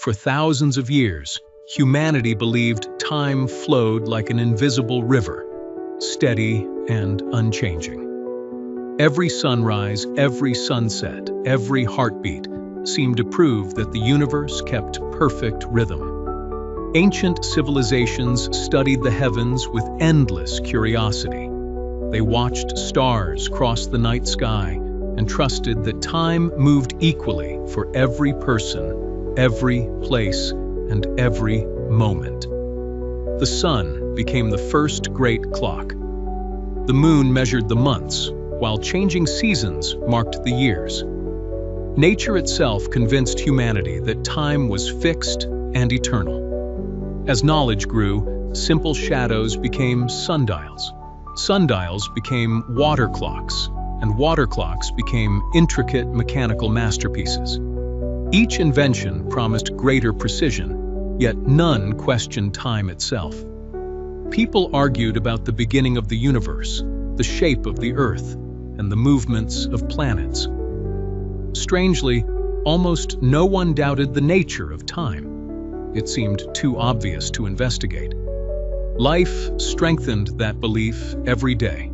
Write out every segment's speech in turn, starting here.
For thousands of years, humanity believed time flowed like an invisible river, steady and unchanging. Every sunrise, every sunset, every heartbeat seemed to prove that the universe kept perfect rhythm. Ancient civilizations studied the heavens with endless curiosity. They watched stars cross the night sky and trusted that time moved equally for every person, every place, and every moment. The sun became the first great clock. The moon measured the months, while changing seasons marked the years. Nature itself convinced humanity that time was fixed and eternal. As knowledge grew, simple shadows became sundials. Sundials became water clocks, and water clocks became intricate mechanical masterpieces. Each invention promised greater precision, yet none questioned time itself. People argued about the beginning of the universe, the shape of the earth, and the movements of planets. Strangely, almost no one doubted the nature of time. It seemed too obvious to investigate. Life strengthened that belief every day.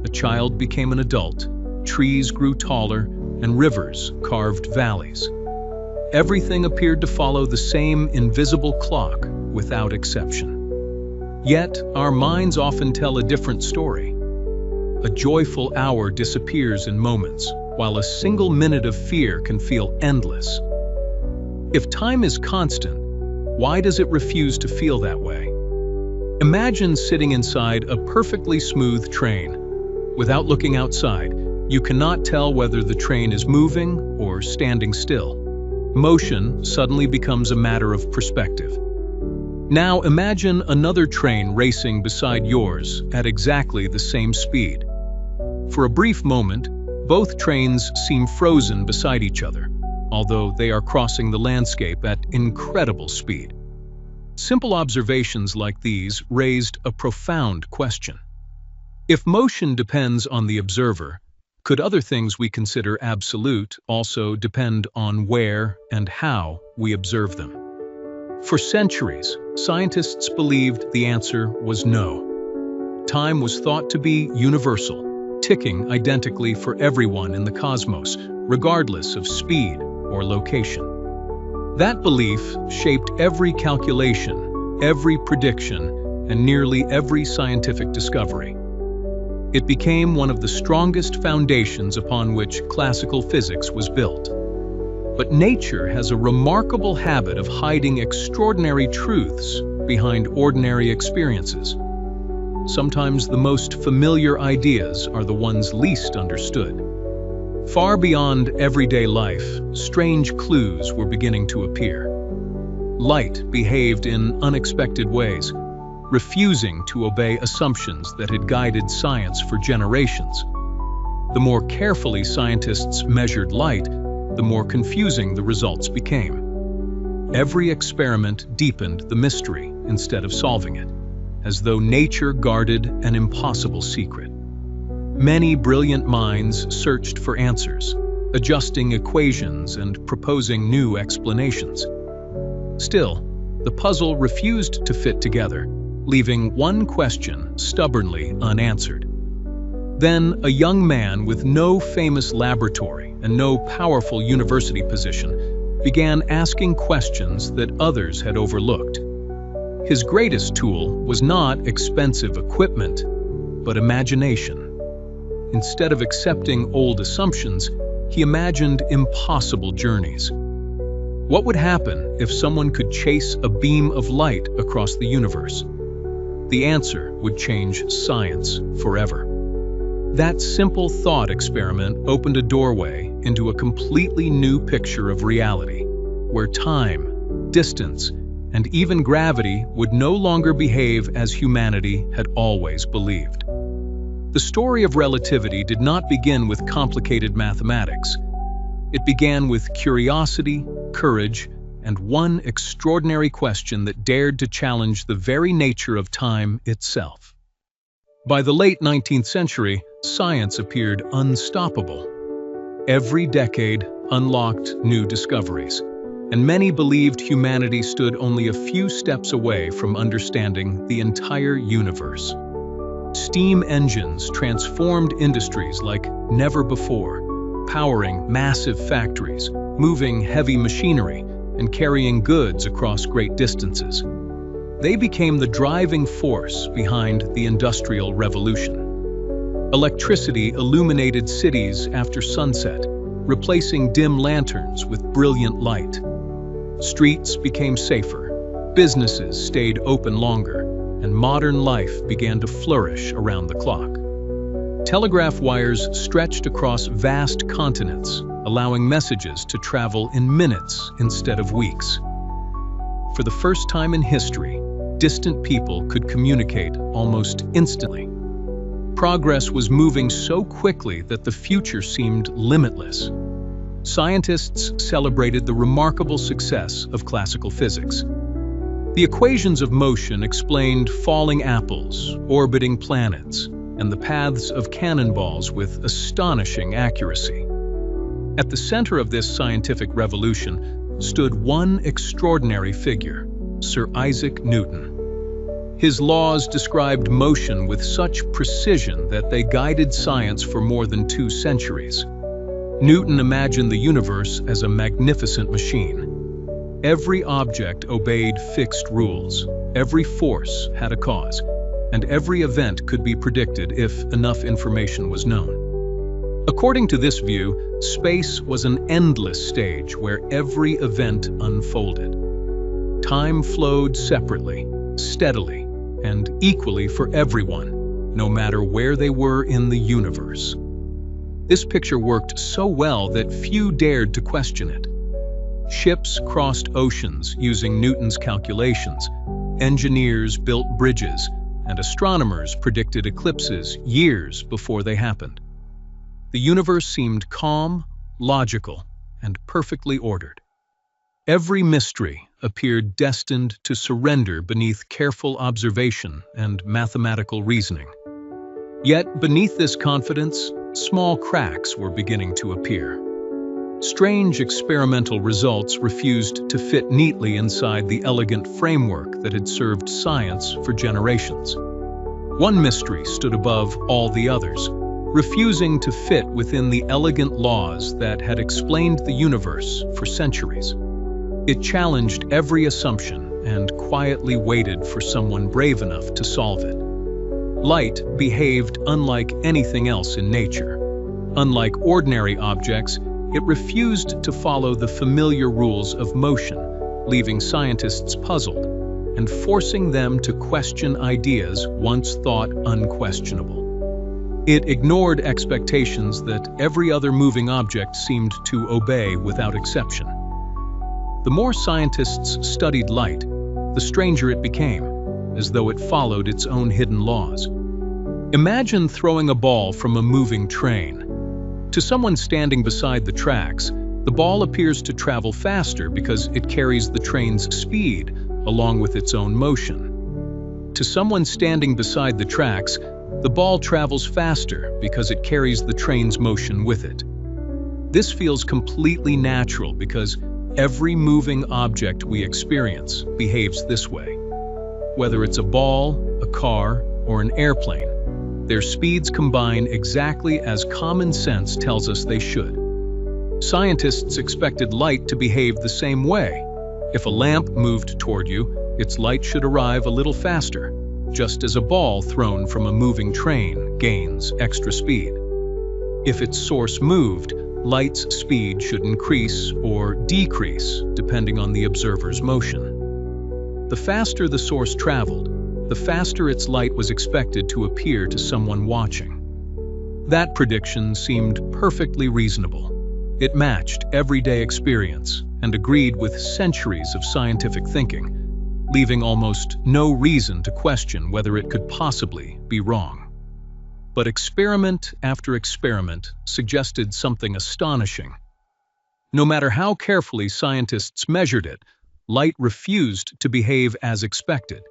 A child became an adult, trees grew taller, and rivers carved valleys. Everything appeared to follow the same invisible clock without exception. Yet, our minds often tell a different story. A joyful hour disappears in moments, while a single minute of fear can feel endless. If time is constant, why does it refuse to feel that way? Imagine sitting inside a perfectly smooth train. Without looking outside, you cannot tell whether the train is moving or standing still. Motion suddenly becomes a matter of perspective. Now imagine another train racing beside yours at exactly the same speed. For a brief moment, both trains seem frozen beside each other, although they are crossing the landscape at incredible speed. Simple observations like these raised a profound question. If motion depends on the observer, could other things we consider absolute also depend on where and how we observe them? For centuries, scientists believed the answer was no. Time was thought to be universal, ticking identically for everyone in the cosmos, regardless of speed or location. That belief shaped every calculation, every prediction, and nearly every scientific discovery. It became one of the strongest foundations upon which classical physics was built. But nature has a remarkable habit of hiding extraordinary truths behind ordinary experiences. Sometimes the most familiar ideas are the ones least understood. Far beyond everyday life, strange clues were beginning to appear. Light behaved in unexpected ways, refusing to obey assumptions that had guided science for generations. The more carefully scientists measured light, the more confusing the results became. Every experiment deepened the mystery instead of solving it, as though nature guarded an impossible secret. Many brilliant minds searched for answers, adjusting equations and proposing new explanations. Still, the puzzle refused to fit together, leaving one question stubbornly unanswered. Then, a young man with no famous laboratory and no powerful university position began asking questions that others had overlooked. His greatest tool was not expensive equipment, but imagination. Instead of accepting old assumptions, he imagined impossible journeys. What would happen if someone could chase a beam of light across the universe? The answer would change science forever. That simple thought experiment opened a doorway into a completely new picture of reality, where time, distance, and even gravity would no longer behave as humanity had always believed. The story of relativity did not begin with complicated mathematics. It began with curiosity, courage, and one extraordinary question that dared to challenge the very nature of time itself. By the late 19th century, science appeared unstoppable. Every decade unlocked new discoveries, and many believed humanity stood only a few steps away from understanding the entire universe. Steam engines transformed industries like never before, powering massive factories, moving heavy machinery, and carrying goods across great distances. They became the driving force behind the Industrial Revolution. Electricity illuminated cities after sunset, replacing dim lanterns with brilliant light. Streets became safer, businesses stayed open longer, and modern life began to flourish around the clock. Telegraph wires stretched across vast continents, allowing messages to travel in minutes instead of weeks. For the first time in history, distant people could communicate almost instantly. Progress was moving so quickly that the future seemed limitless. Scientists celebrated the remarkable success of classical physics. The equations of motion explained falling apples, orbiting planets, and the paths of cannonballs with astonishing accuracy. At the center of this scientific revolution stood one extraordinary figure, Sir Isaac Newton. His laws described motion with such precision that they guided science for more than 2 centuries. Newton imagined the universe as a magnificent machine. Every object obeyed fixed rules, every force had a cause, and every event could be predicted if enough information was known. According to this view, space was an endless stage where every event unfolded. Time flowed separately, steadily, and equally for everyone, no matter where they were in the universe. This picture worked so well that few dared to question it. Ships crossed oceans using Newton's calculations, engineers built bridges, and astronomers predicted eclipses years before they happened. The universe seemed calm, logical, and perfectly ordered. Every mystery appeared destined to surrender beneath careful observation and mathematical reasoning. Yet, beneath this confidence, small cracks were beginning to appear. Strange experimental results refused to fit neatly inside the elegant framework that had served science for generations. One mystery stood above all the others, refusing to fit within the elegant laws that had explained the universe for centuries. It challenged every assumption and quietly waited for someone brave enough to solve it. Light behaved unlike anything else in nature. Unlike ordinary objects, it refused to follow the familiar rules of motion, leaving scientists puzzled and forcing them to question ideas once thought unquestionable. It ignored expectations that every other moving object seemed to obey without exception. The more scientists studied light, the stranger it became, as though it followed its own hidden laws. Imagine throwing a ball from a moving train. To someone standing beside the tracks, the ball appears to travel faster because it carries the train's speed along with its own motion. To someone standing beside the tracks, the ball travels faster because it carries the train's motion with it. This feels completely natural because every moving object we experience behaves this way. Whether it's a ball, a car, or an airplane, their speeds combine exactly as common sense tells us they should. Scientists expected light to behave the same way. If a lamp moved toward you, its light should arrive a little faster, just as a ball thrown from a moving train gains extra speed. If its source moved, light's speed should increase or decrease depending on the observer's motion. The faster the source traveled, the faster its light was expected to appear to someone watching. That prediction seemed perfectly reasonable. It matched everyday experience and agreed with centuries of scientific thinking, leaving almost no reason to question whether it could possibly be wrong. But experiment after experiment suggested something astonishing. No matter how carefully scientists measured it, light refused to behave as expected,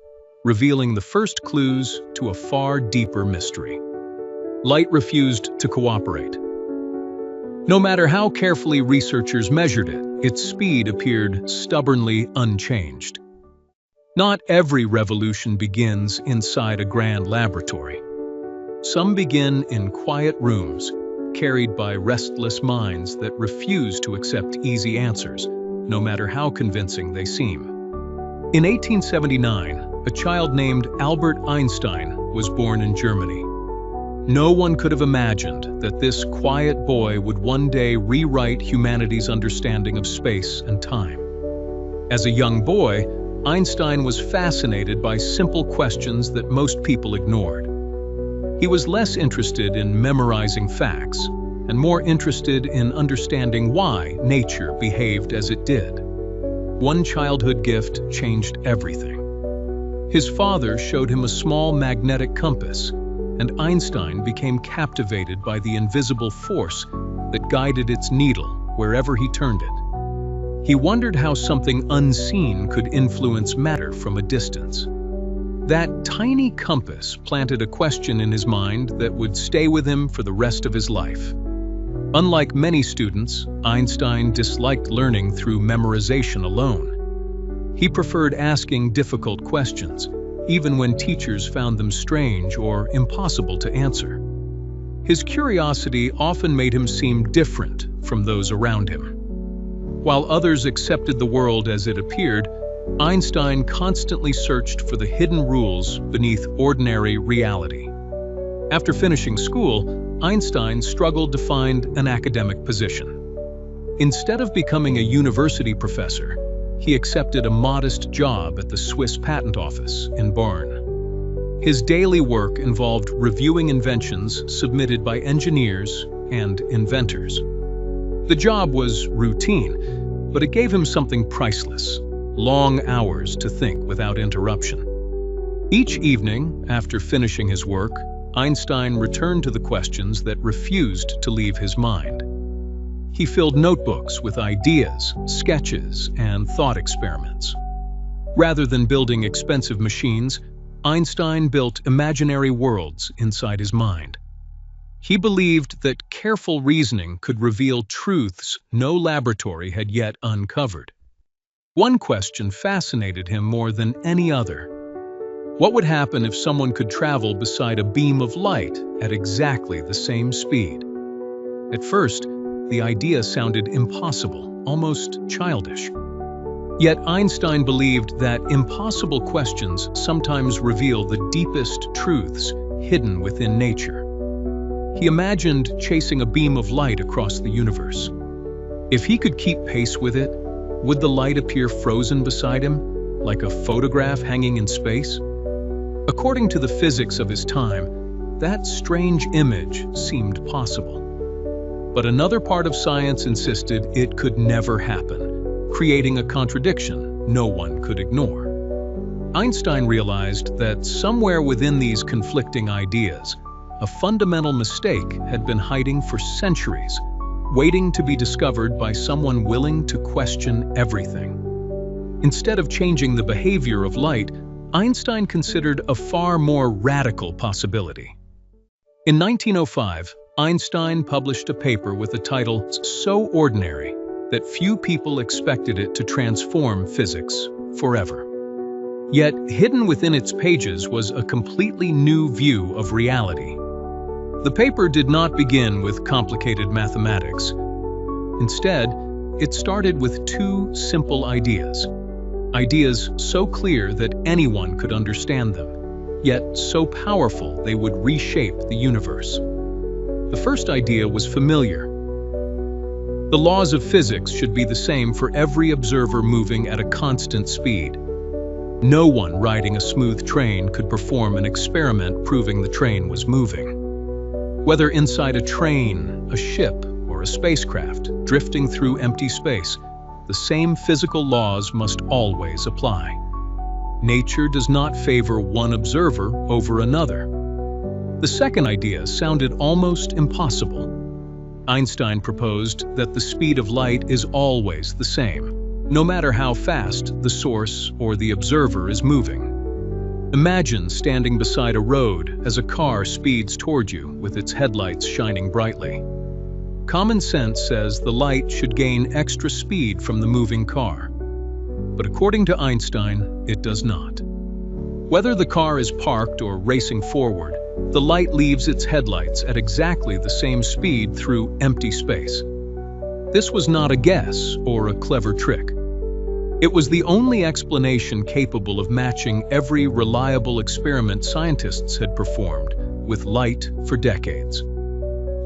revealing the first clues to a far deeper mystery. Light refused to cooperate. No matter how carefully researchers measured it, its speed appeared stubbornly unchanged. Not every revolution begins inside a grand laboratory. Some begin in quiet rooms, carried by restless minds that refuse to accept easy answers, no matter how convincing they seem. In 1879, a child named Albert Einstein was born in Germany. No one could have imagined that this quiet boy would one day rewrite humanity's understanding of space and time. As a young boy, Einstein was fascinated by simple questions that most people ignored. He was less interested in memorizing facts and more interested in understanding why nature behaved as it did. One childhood gift changed everything. His father showed him a small magnetic compass, and Einstein became captivated by the invisible force that guided its needle wherever he turned it. He wondered how something unseen could influence matter from a distance. That tiny compass planted a question in his mind that would stay with him for the rest of his life. Unlike many students, Einstein disliked learning through memorization alone. He preferred asking difficult questions, even when teachers found them strange or impossible to answer. His curiosity often made him seem different from those around him. While others accepted the world as it appeared, Einstein constantly searched for the hidden rules beneath ordinary reality. After finishing school, Einstein struggled to find an academic position. Instead of becoming a university professor, he accepted a modest job at the Swiss Patent Office in Bern. His daily work involved reviewing inventions submitted by engineers and inventors. The job was routine, but it gave him something priceless: long hours to think without interruption. Each evening, after finishing his work, Einstein returned to the questions that refused to leave his mind. He filled notebooks with ideas, sketches, and thought experiments. Rather than building expensive machines, Einstein built imaginary worlds inside his mind. He believed that careful reasoning could reveal truths no laboratory had yet uncovered. One question fascinated him more than any other. What would happen if someone could travel beside a beam of light at exactly the same speed? At first, the idea sounded impossible, almost childish. Yet Einstein believed that impossible questions sometimes reveal the deepest truths hidden within nature. He imagined chasing a beam of light across the universe. If he could keep pace with it, would the light appear frozen beside him, like a photograph hanging in space? According to the physics of his time, that strange image seemed possible. But another part of science insisted it could never happen, creating a contradiction no one could ignore. Einstein realized that somewhere within these conflicting ideas, a fundamental mistake had been hiding for centuries, waiting to be discovered by someone willing to question everything. Instead of changing the behavior of light, Einstein considered a far more radical possibility. In 1905, Einstein published a paper with a title so ordinary that few people expected it to transform physics forever. Yet, hidden within its pages was a completely new view of reality. The paper did not begin with complicated mathematics. Instead, it started with two simple ideas. Ideas so clear that anyone could understand them, yet so powerful they would reshape the universe. The first idea was familiar. The laws of physics should be the same for every observer moving at a constant speed. No one riding a smooth train could perform an experiment proving the train was moving. Whether inside a train, a ship, or a spacecraft drifting through empty space, the same physical laws must always apply. Nature does not favor one observer over another. The second idea sounded almost impossible. Einstein proposed that the speed of light is always the same, no matter how fast the source or the observer is moving. Imagine standing beside a road as a car speeds toward you with its headlights shining brightly. Common sense says the light should gain extra speed from the moving car. But according to Einstein, it does not. Whether the car is parked or racing forward, the light leaves its headlights at exactly the same speed through empty space. This was not a guess or a clever trick. It was the only explanation capable of matching every reliable experiment scientists had performed with light for decades.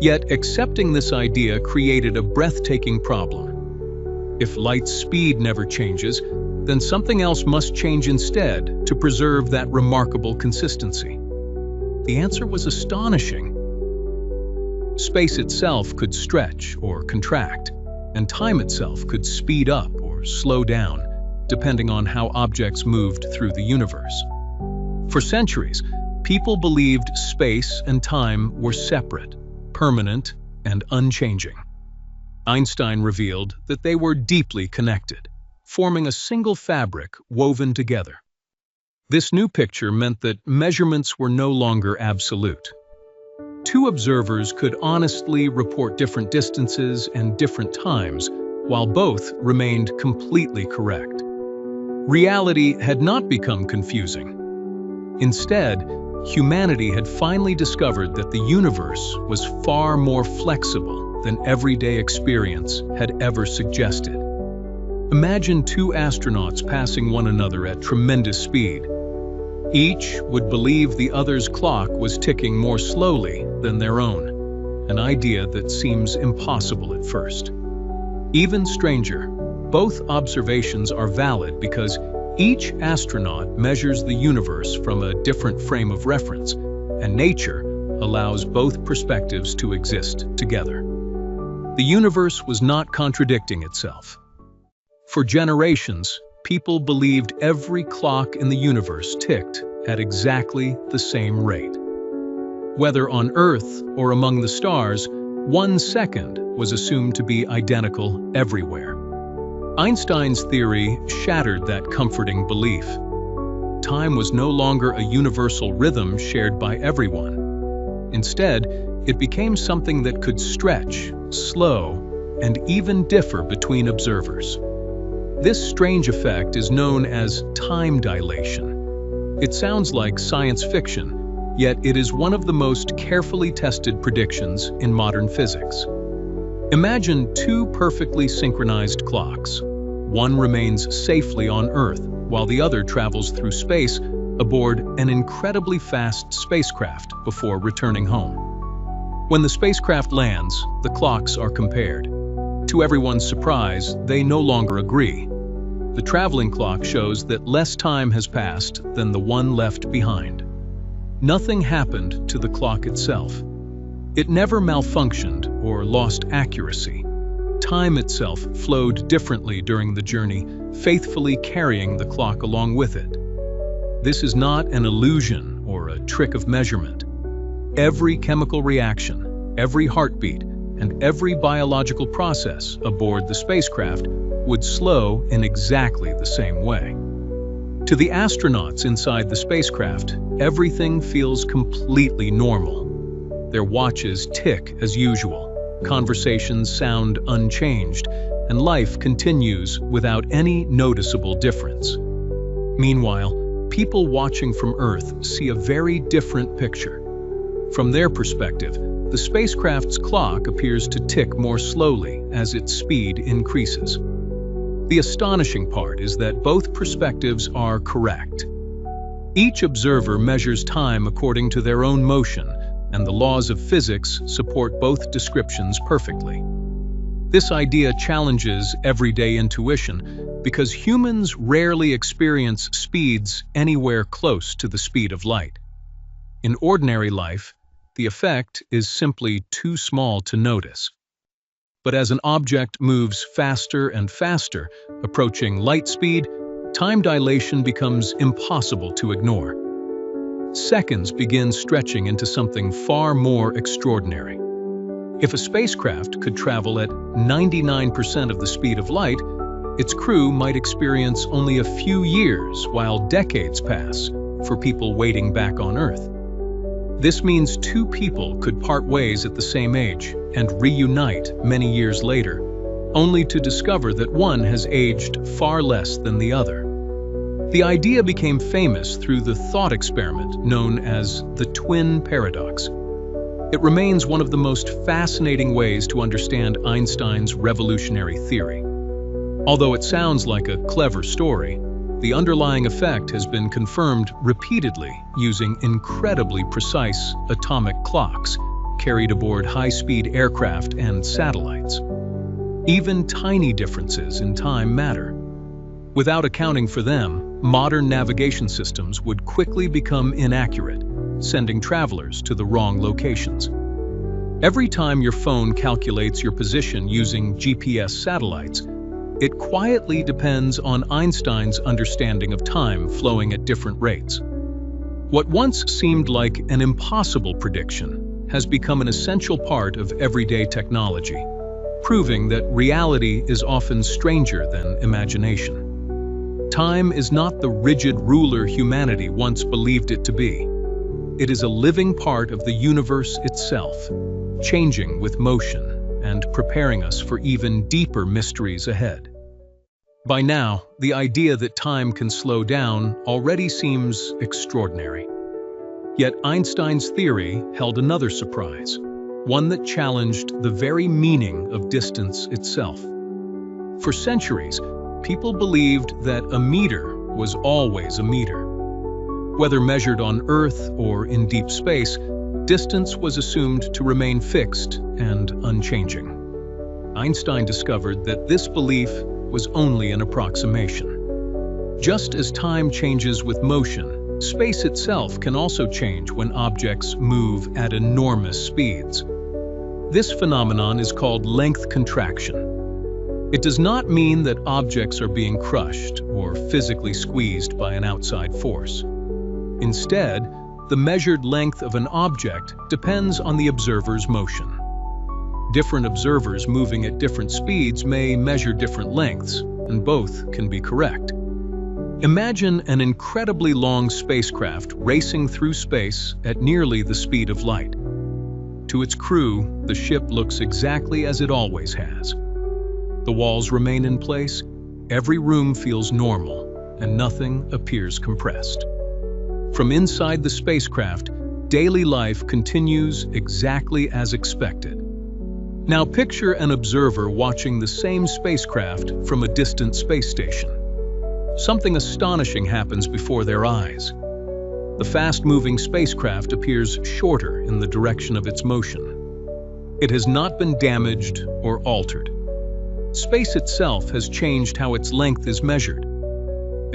Yet accepting this idea created a breathtaking problem. If light's speed never changes, then something else must change instead to preserve that remarkable consistency. The answer was astonishing. Space itself could stretch or contract, and time itself could speed up or slow down, depending on how objects moved through the universe. For centuries, people believed space and time were separate, permanent, and unchanging. Einstein revealed that they were deeply connected, forming a single fabric woven together. This new picture meant that measurements were no longer absolute. Two observers could honestly report different distances and different times, while both remained completely correct. Reality had not become confusing. Instead, humanity had finally discovered that the universe was far more flexible than everyday experience had ever suggested. Imagine two astronauts passing one another at tremendous speed. Each would believe the other's clock was ticking more slowly than their own, an idea that seems impossible at first. Even stranger, both observations are valid because each astronaut measures the universe from a different frame of reference, and nature allows both perspectives to exist together. The universe was not contradicting itself. For generations, people believed every clock in the universe ticked at exactly the same rate. Whether on Earth or among the stars, 1 second was assumed to be identical everywhere. Einstein's theory shattered that comforting belief. Time was no longer a universal rhythm shared by everyone. Instead, it became something that could stretch, slow, and even differ between observers. This strange effect is known as time dilation. It sounds like science fiction, yet it is one of the most carefully tested predictions in modern physics. Imagine two perfectly synchronized clocks. One remains safely on Earth, while the other travels through space aboard an incredibly fast spacecraft before returning home. When the spacecraft lands, the clocks are compared. To everyone's surprise, they no longer agree. The traveling clock shows that less time has passed than the one left behind. Nothing happened to the clock itself. It never malfunctioned or lost accuracy. Time itself flowed differently during the journey, faithfully carrying the clock along with it. This is not an illusion or a trick of measurement. Every chemical reaction, every heartbeat, and every biological process aboard the spacecraft would slow in exactly the same way. To the astronauts inside the spacecraft, everything feels completely normal. Their watches tick as usual, conversations sound unchanged, and life continues without any noticeable difference. Meanwhile, people watching from Earth see a very different picture. From their perspective, the spacecraft's clock appears to tick more slowly as its speed increases. The astonishing part is that both perspectives are correct. Each observer measures time according to their own motion, and the laws of physics support both descriptions perfectly. This idea challenges everyday intuition because humans rarely experience speeds anywhere close to the speed of light. In ordinary life, the effect is simply too small to notice. But as an object moves faster and faster, approaching light speed, time dilation becomes impossible to ignore. Seconds begin stretching into something far more extraordinary. If a spacecraft could travel at 99% of the speed of light, its crew might experience only a few years while decades pass for people waiting back on Earth. This means two people could part ways at the same age and reunite many years later, only to discover that one has aged far less than the other. The idea became famous through the thought experiment known as the twin paradox. It remains one of the most fascinating ways to understand Einstein's revolutionary theory. Although it sounds like a clever story, the underlying effect has been confirmed repeatedly using incredibly precise atomic clocks carried aboard high-speed aircraft and satellites. Even tiny differences in time matter. Without accounting for them, modern navigation systems would quickly become inaccurate, sending travelers to the wrong locations. Every time your phone calculates your position using GPS satellites, it quietly depends on Einstein's understanding of time flowing at different rates. What once seemed like an impossible prediction has become an essential part of everyday technology, proving that reality is often stranger than imagination. Time is not the rigid ruler humanity once believed it to be. It is a living part of the universe itself, changing with motion and preparing us for even deeper mysteries ahead. By now, the idea that time can slow down already seems extraordinary. Yet Einstein's theory held another surprise, one that challenged the very meaning of distance itself. For centuries, people believed that a meter was always a meter. Whether measured on Earth or in deep space, distance was assumed to remain fixed and unchanging. Einstein discovered that this belief was only an approximation. Just as time changes with motion, space itself can also change when objects move at enormous speeds. This phenomenon is called length contraction. It does not mean that objects are being crushed or physically squeezed by an outside force. Instead, the measured length of an object depends on the observer's motion. Different observers moving at different speeds may measure different lengths, and both can be correct. Imagine an incredibly long spacecraft racing through space at nearly the speed of light. To its crew, the ship looks exactly as it always has. The walls remain in place, every room feels normal, and nothing appears compressed. From inside the spacecraft, daily life continues exactly as expected. Now picture an observer watching the same spacecraft from a distant space station. Something astonishing happens before their eyes. The fast-moving spacecraft appears shorter in the direction of its motion. It has not been damaged or altered. Space itself has changed how its length is measured.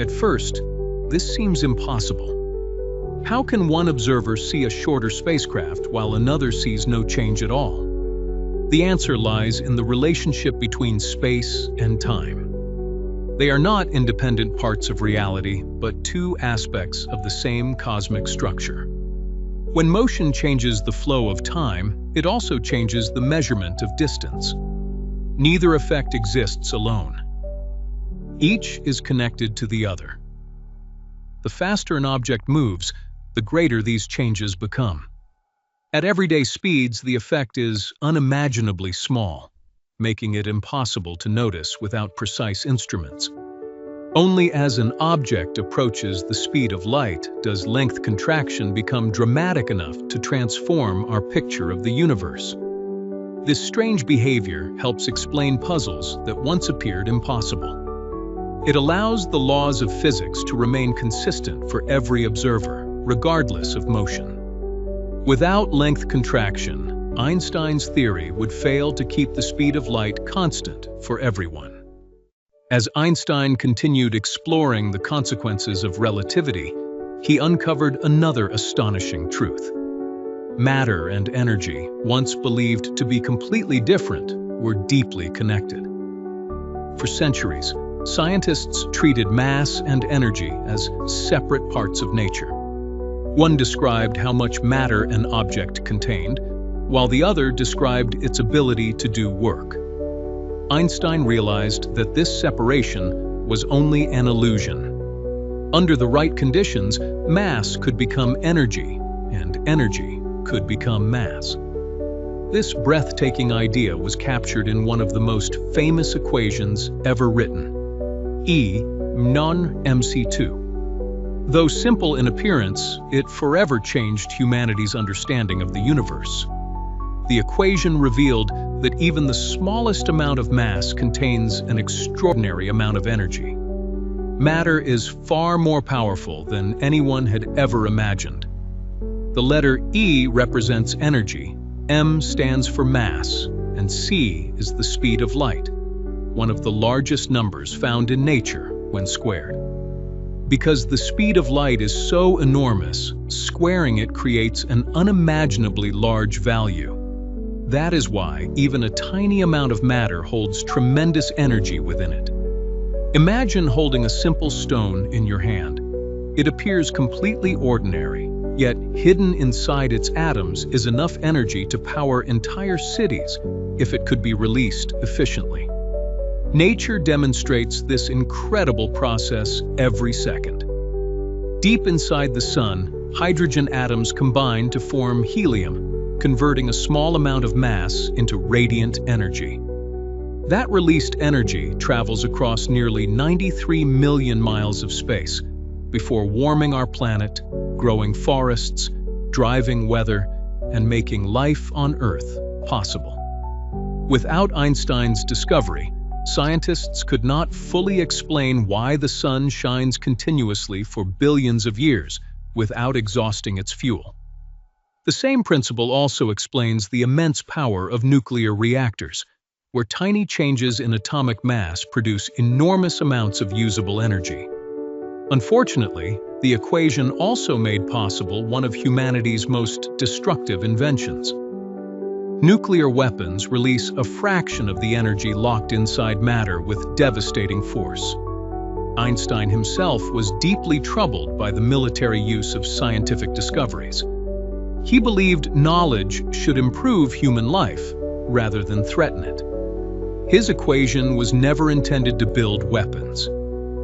At first, this seems impossible. How can one observer see a shorter spacecraft while another sees no change at all? The answer lies in the relationship between space and time. They are not independent parts of reality, but two aspects of the same cosmic structure. When motion changes the flow of time, it also changes the measurement of distance. Neither effect exists alone. Each is connected to the other. The faster an object moves, the greater these changes become. At everyday speeds, the effect is unimaginably small, making it impossible to notice without precise instruments. Only as an object approaches the speed of light does length contraction become dramatic enough to transform our picture of the universe. This strange behavior helps explain puzzles that once appeared impossible. It allows the laws of physics to remain consistent for every observer, regardless of motion. Without length contraction, Einstein's theory would fail to keep the speed of light constant for everyone. As Einstein continued exploring the consequences of relativity, he uncovered another astonishing truth. Matter and energy, once believed to be completely different, were deeply connected. For centuries, scientists treated mass and energy as separate parts of nature. One described how much matter an object contained, while the other described its ability to do work. Einstein realized that this separation was only an illusion. Under the right conditions, mass could become energy, and energy could become mass. This breathtaking idea was captured in one of the most famous equations ever written, E non-mc2. Though simple in appearance, it forever changed humanity's understanding of the universe. The equation revealed that even the smallest amount of mass contains an extraordinary amount of energy. Matter is far more powerful than anyone had ever imagined. The letter E represents energy, M stands for mass, and C is the speed of light, one of the largest numbers found in nature when squared. Because the speed of light is so enormous, squaring it creates an unimaginably large value. That is why even a tiny amount of matter holds tremendous energy within it. Imagine holding a simple stone in your hand. It appears completely ordinary, yet hidden inside its atoms is enough energy to power entire cities if it could be released efficiently. Nature demonstrates this incredible process every second. Deep inside the sun, hydrogen atoms combine to form helium, converting a small amount of mass into radiant energy. That released energy travels across nearly 93 million miles of space before warming our planet, growing forests, driving weather, and making life on Earth possible. Without Einstein's discovery, scientists could not fully explain why the sun shines continuously for billions of years without exhausting its fuel. The same principle also explains the immense power of nuclear reactors, where tiny changes in atomic mass produce enormous amounts of usable energy. Unfortunately, the equation also made possible one of humanity's most destructive inventions. Nuclear weapons release a fraction of the energy locked inside matter with devastating force. Einstein himself was deeply troubled by the military use of scientific discoveries. He believed knowledge should improve human life rather than threaten it. His equation was never intended to build weapons.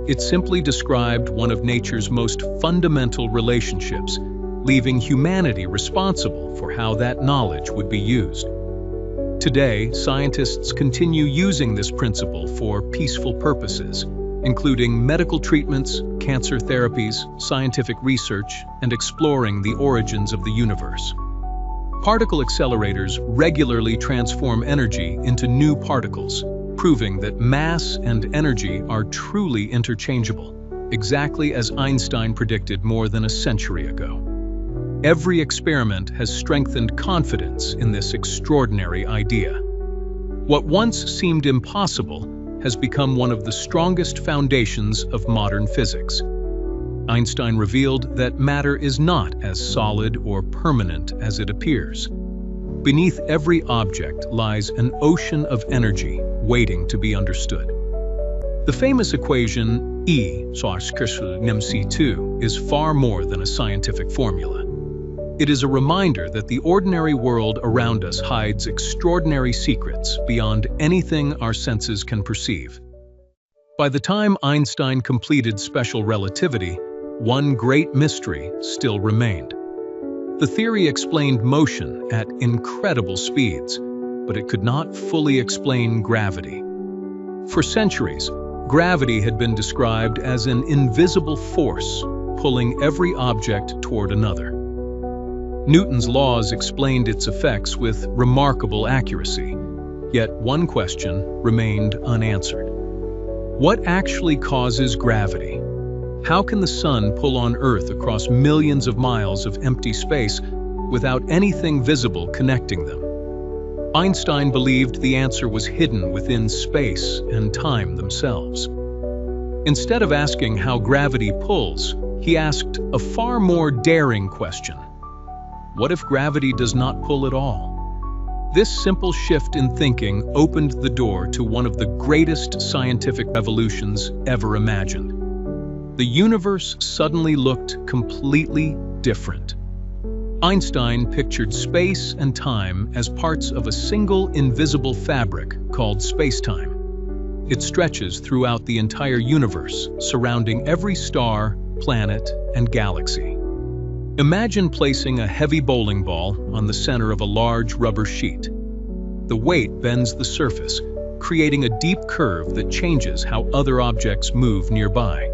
It simply described one of nature's most fundamental relationships, leaving humanity responsible for how that knowledge would be used. Today, scientists continue using this principle for peaceful purposes, including medical treatments, cancer therapies, scientific research, and exploring the origins of the universe. Particle accelerators regularly transform energy into new particles, proving that mass and energy are truly interchangeable, exactly as Einstein predicted more than a century ago. Every experiment has strengthened confidence in this extraordinary idea. What once seemed impossible has become one of the strongest foundations of modern physics. Einstein revealed that matter is not as solid or permanent as it appears. Beneath every object lies an ocean of energy waiting to be understood. The famous equation E=mc2 is far more than a scientific formula. It is a reminder that the ordinary world around us hides extraordinary secrets beyond anything our senses can perceive. By the time Einstein completed special relativity, one great mystery still remained. The theory explained motion at incredible speeds, but it could not fully explain gravity. For centuries, gravity had been described as an invisible force pulling every object toward another. Newton's laws explained its effects with remarkable accuracy, yet one question remained unanswered. What actually causes gravity? How can the sun pull on Earth across millions of miles of empty space without anything visible connecting them? Einstein believed the answer was hidden within space and time themselves. Instead of asking how gravity pulls, he asked a far more daring question. What if gravity does not pull at all? This simple shift in thinking opened the door to one of the greatest scientific revolutions ever imagined. The universe suddenly looked completely different. Einstein pictured space and time as parts of a single invisible fabric called space-time. It stretches throughout the entire universe, surrounding every star, planet, and galaxy. Imagine placing a heavy bowling ball on the center of a large rubber sheet. The weight bends the surface, creating a deep curve that changes how other objects move nearby.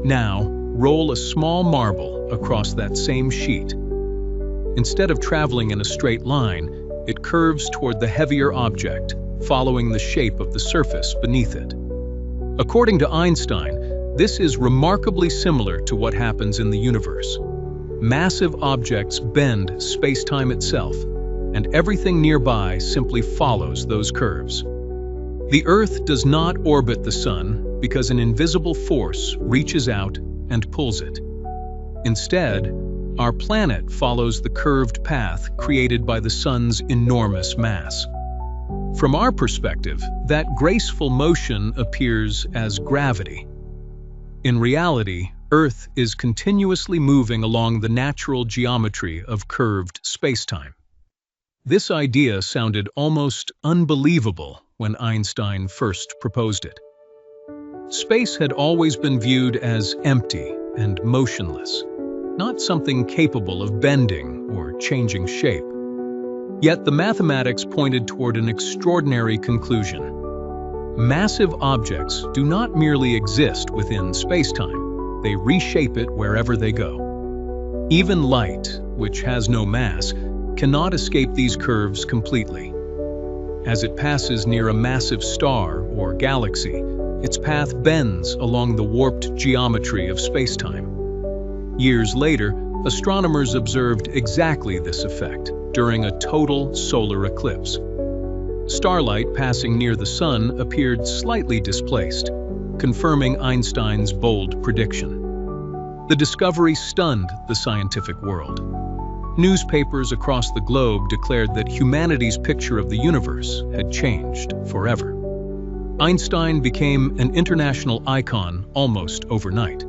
Now, roll a small marble across that same sheet. Instead of traveling in a straight line, it curves toward the heavier object, following the shape of the surface beneath it. According to Einstein, this is remarkably similar to what happens in the universe. Massive objects bend space-time itself, and everything nearby simply follows those curves. The Earth does not orbit the Sun because an invisible force reaches out and pulls it. Instead, our planet follows the curved path created by the Sun's enormous mass. From our perspective, that graceful motion appears as gravity. In reality, Earth is continuously moving along the natural geometry of curved spacetime. This idea sounded almost unbelievable when Einstein first proposed it. Space had always been viewed as empty and motionless, not something capable of bending or changing shape. Yet the mathematics pointed toward an extraordinary conclusion. Massive objects do not merely exist within spacetime, they reshape it wherever they go. Even light, which has no mass, cannot escape these curves completely. As it passes near a massive star or galaxy, its path bends along the warped geometry of spacetime. Years later, astronomers observed exactly this effect during a total solar eclipse. Starlight passing near the Sun appeared slightly displaced, confirming Einstein's bold prediction. The discovery stunned the scientific world. Newspapers across the globe declared that humanity's picture of the universe had changed forever. Einstein became an international icon almost overnight.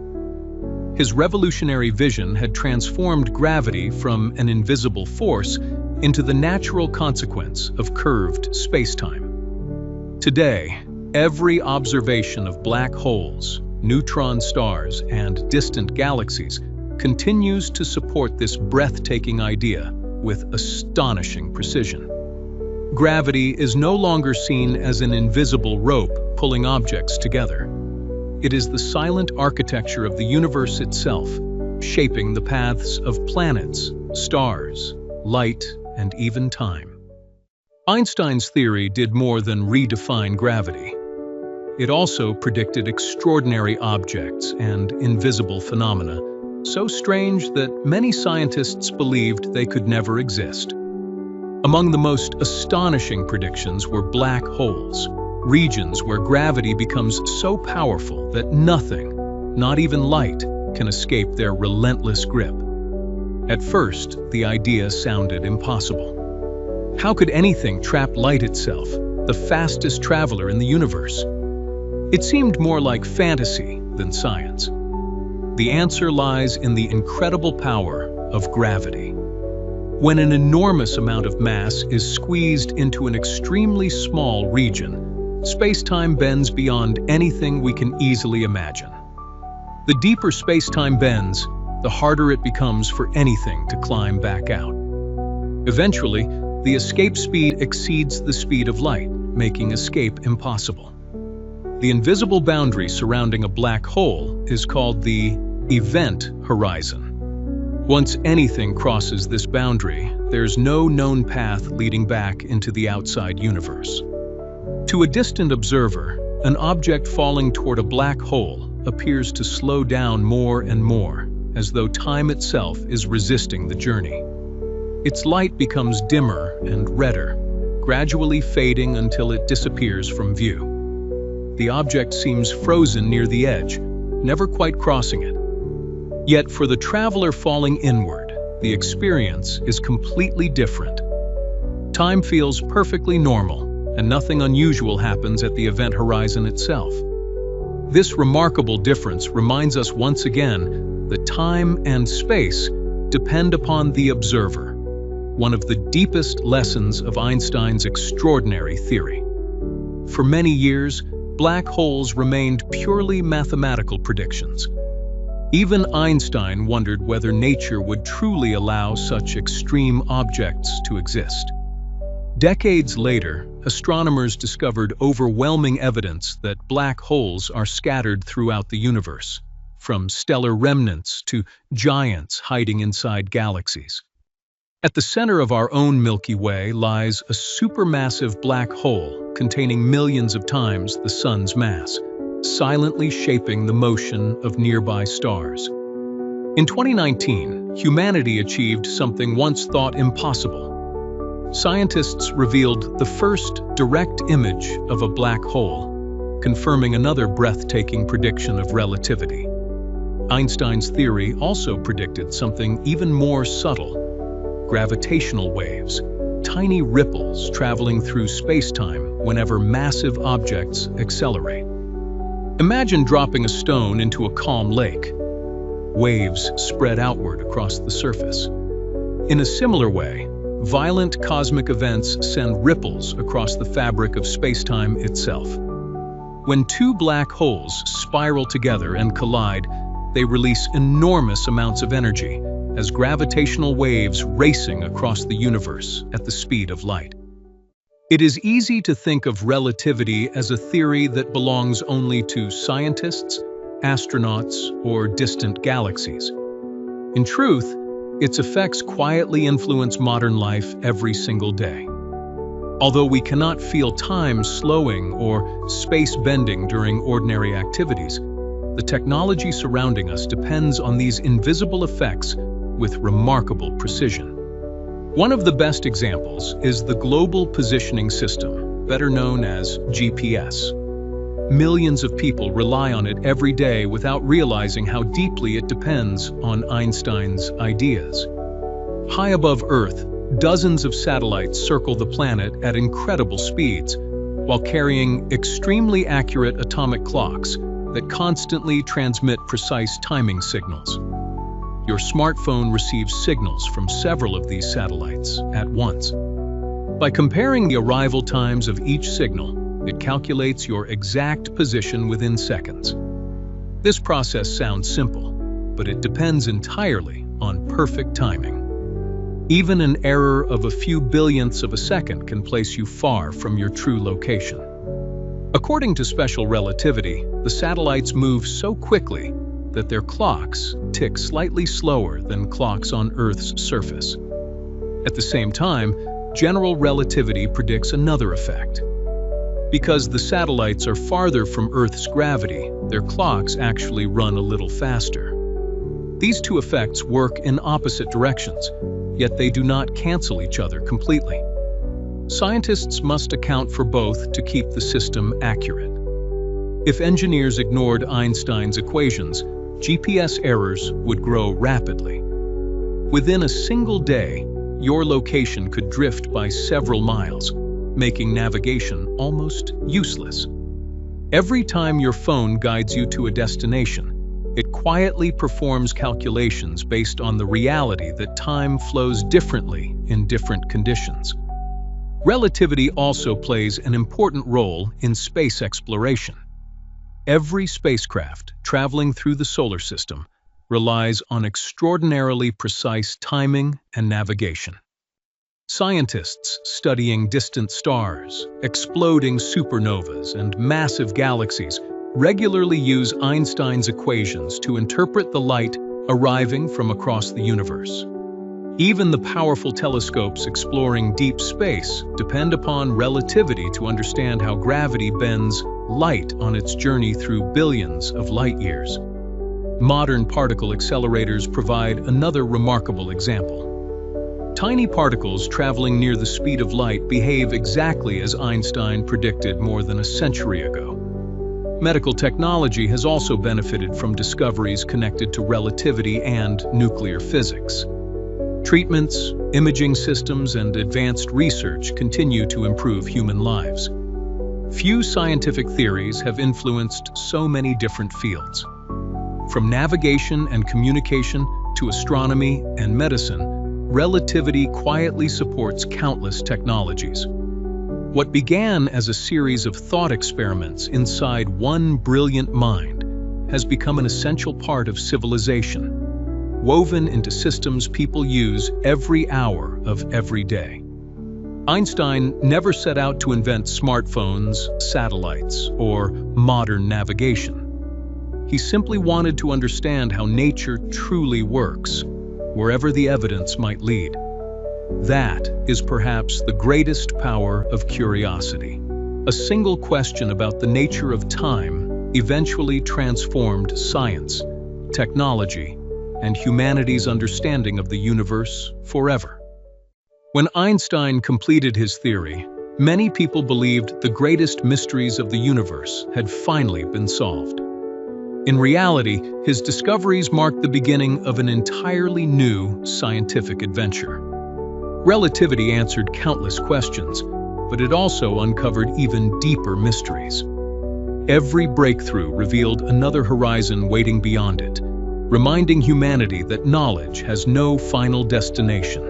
His revolutionary vision had transformed gravity from an invisible force into the natural consequence of curved spacetime. Today, every observation of black holes, neutron stars, and distant galaxies continues to support this breathtaking idea with astonishing precision. Gravity is no longer seen as an invisible rope pulling objects together. It is the silent architecture of the universe itself, shaping the paths of planets, stars, light, and even time. Einstein's theory did more than redefine gravity. It also predicted extraordinary objects and invisible phenomena, so strange that many scientists believed they could never exist. Among the most astonishing predictions were black holes, regions where gravity becomes so powerful that nothing, not even light, can escape their relentless grip. At first, the idea sounded impossible. How could anything trap light itself, the fastest traveler in the universe? It seemed more like fantasy than science. The answer lies in the incredible power of gravity. When an enormous amount of mass is squeezed into an extremely small region, space-time bends beyond anything we can easily imagine. The deeper space-time bends, the harder it becomes for anything to climb back out. Eventually, the escape speed exceeds the speed of light, making escape impossible. The invisible boundary surrounding a black hole is called the event horizon. Once anything crosses this boundary, there's no known path leading back into the outside universe. To a distant observer, an object falling toward a black hole appears to slow down more and more, as though time itself is resisting the journey. Its light becomes dimmer and redder, gradually fading until it disappears from view. The object seems frozen near the edge, never quite crossing it. Yet for the traveler falling inward, the experience is completely different. Time feels perfectly normal, and nothing unusual happens at the event horizon itself. This remarkable difference reminds us once again that time and space depend upon the observer, one of the deepest lessons of Einstein's extraordinary theory. For many years, black holes remained purely mathematical predictions. Even Einstein wondered whether nature would truly allow such extreme objects to exist. Decades later, astronomers discovered overwhelming evidence that black holes are scattered throughout the universe, from stellar remnants to giants hiding inside galaxies. At the center of our own Milky Way lies a supermassive black hole containing millions of times the Sun's mass, silently shaping the motion of nearby stars. In 2019, humanity achieved something once thought impossible. Scientists revealed the first direct image of a black hole, confirming another breathtaking prediction of relativity. Einstein's theory also predicted something even more subtle: gravitational waves, tiny ripples traveling through space-time whenever massive objects accelerate. Imagine dropping a stone into a calm lake. Waves spread outward across the surface. In a similar way, violent cosmic events send ripples across the fabric of space-time itself. When two black holes spiral together and collide, they release enormous amounts of energy, as gravitational waves racing across the universe at the speed of light. It is easy to think of relativity as a theory that belongs only to scientists, astronauts, or distant galaxies. In truth, its effects quietly influence modern life every single day. Although we cannot feel time slowing or space bending during ordinary activities, the technology surrounding us depends on these invisible effects with remarkable precision. One of the best examples is the Global Positioning System, better known as GPS. Millions of people rely on it every day without realizing how deeply it depends on Einstein's ideas. High above Earth, dozens of satellites circle the planet at incredible speeds, while carrying extremely accurate atomic clocks that constantly transmit precise timing signals. Your smartphone receives signals from several of these satellites at once. By comparing the arrival times of each signal, it calculates your exact position within seconds. This process sounds simple, but it depends entirely on perfect timing. Even an error of a few billionths of a second can place you far from your true location. According to special relativity, the satellites move so quickly that their clocks tick slightly slower than clocks on Earth's surface. At the same time, general relativity predicts another effect. Because the satellites are farther from Earth's gravity, their clocks actually run a little faster. These two effects work in opposite directions, yet they do not cancel each other completely. Scientists must account for both to keep the system accurate. If engineers ignored Einstein's equations, GPS errors would grow rapidly. Within a single day, your location could drift by several miles, making navigation almost useless. Every time your phone guides you to a destination, it quietly performs calculations based on the reality that time flows differently in different conditions. Relativity also plays an important role in space exploration. Every spacecraft traveling through the solar system relies on extraordinarily precise timing and navigation. Scientists studying distant stars, exploding supernovas, and massive galaxies regularly use Einstein's equations to interpret the light arriving from across the universe. Even the powerful telescopes exploring deep space depend upon relativity to understand how gravity bends light on its journey through billions of light years. Modern particle accelerators provide another remarkable example. Tiny particles traveling near the speed of light behave exactly as Einstein predicted more than a century ago. Medical technology has also benefited from discoveries connected to relativity and nuclear physics. Treatments, imaging systems, and advanced research continue to improve human lives. Few scientific theories have influenced so many different fields. From navigation and communication to astronomy and medicine, relativity quietly supports countless technologies. What began as a series of thought experiments inside one brilliant mind has become an essential part of civilization, woven into systems people use every hour of every day. Einstein never set out to invent smartphones, satellites, or modern navigation. He simply wanted to understand how nature truly works, wherever the evidence might lead. That is perhaps the greatest power of curiosity. A single question about the nature of time eventually transformed science, technology, and humanity's understanding of the universe forever. When Einstein completed his theory, many people believed the greatest mysteries of the universe had finally been solved. In reality, his discoveries marked the beginning of an entirely new scientific adventure. Relativity answered countless questions, but it also uncovered even deeper mysteries. Every breakthrough revealed another horizon waiting beyond it, reminding humanity that knowledge has no final destination.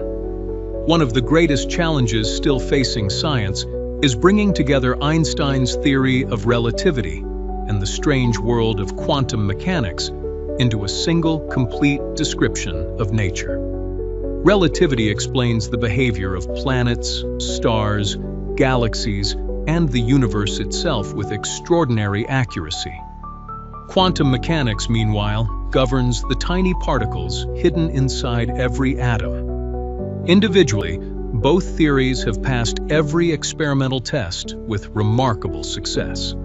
One of the greatest challenges still facing science is bringing together Einstein's theory of relativity and the strange world of quantum mechanics into a single, complete description of nature. Relativity explains the behavior of planets, stars, galaxies, and the universe itself with extraordinary accuracy. Quantum mechanics, meanwhile, governs the tiny particles hidden inside every atom. Individually, both theories have passed every experimental test with remarkable success.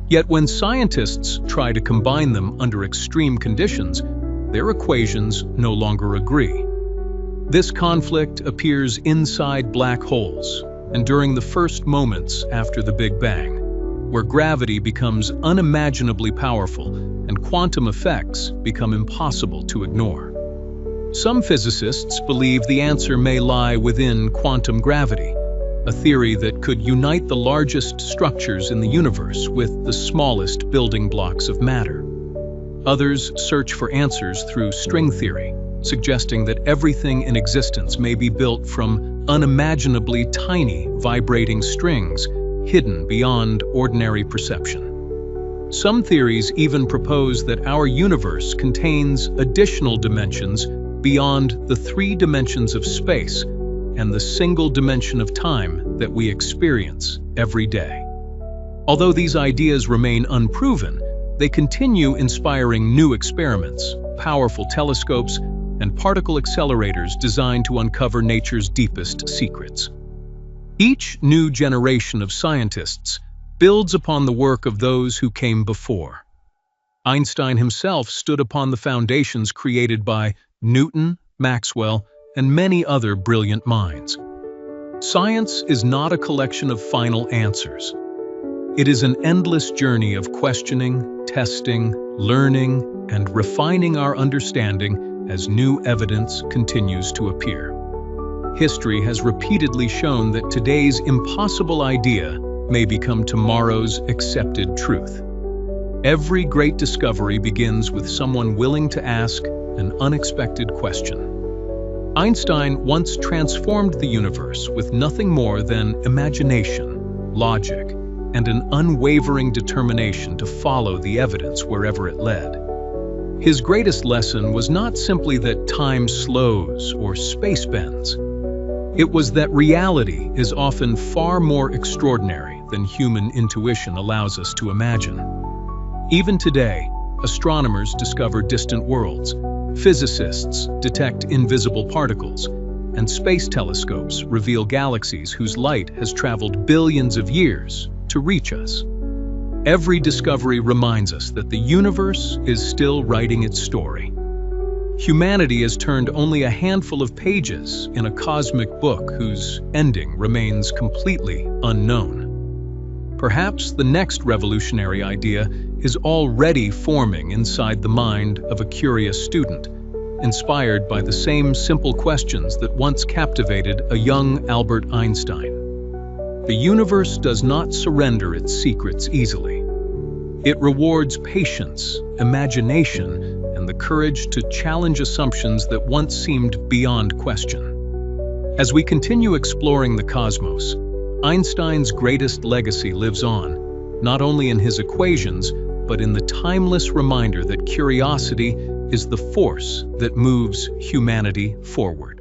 Yet when scientists try to combine them under extreme conditions, their equations no longer agree. This conflict appears inside black holes and during the first moments after the Big Bang, where gravity becomes unimaginably powerful and quantum effects become impossible to ignore. Some physicists believe the answer may lie within quantum gravity, a theory that could unite the largest structures in the universe with the smallest building blocks of matter. Others search for answers through string theory, suggesting that everything in existence may be built from unimaginably tiny vibrating strings hidden beyond ordinary perception. Some theories even propose that our universe contains additional dimensions beyond the 3 dimensions of space and the single dimension of time that we experience every day. Although these ideas remain unproven, they continue inspiring new experiments, powerful telescopes, and particle accelerators designed to uncover nature's deepest secrets. Each new generation of scientists builds upon the work of those who came before. Einstein himself stood upon the foundations created by Newton, Maxwell, and many other brilliant minds. Science is not a collection of final answers. It is an endless journey of questioning, testing, learning, and refining our understanding as new evidence continues to appear. History has repeatedly shown that today's impossible idea may become tomorrow's accepted truth. Every great discovery begins with someone willing to ask an unexpected question. Einstein once transformed the universe with nothing more than imagination, logic, and an unwavering determination to follow the evidence wherever it led. His greatest lesson was not simply that time slows or space bends. It was that reality is often far more extraordinary than human intuition allows us to imagine. Even today, astronomers discover distant worlds, physicists detect invisible particles, and space telescopes reveal galaxies whose light has traveled billions of years to reach us. Every discovery reminds us that the universe is still writing its story. Humanity has turned only a handful of pages in a cosmic book whose ending remains completely unknown. Perhaps the next revolutionary idea is already forming inside the mind of a curious student, inspired by the same simple questions that once captivated a young Albert Einstein. The universe does not surrender its secrets easily. It rewards patience, imagination, and the courage to challenge assumptions that once seemed beyond question. As we continue exploring the cosmos, Einstein's greatest legacy lives on, not only in his equations, but in the timeless reminder that curiosity is the force that moves humanity forward.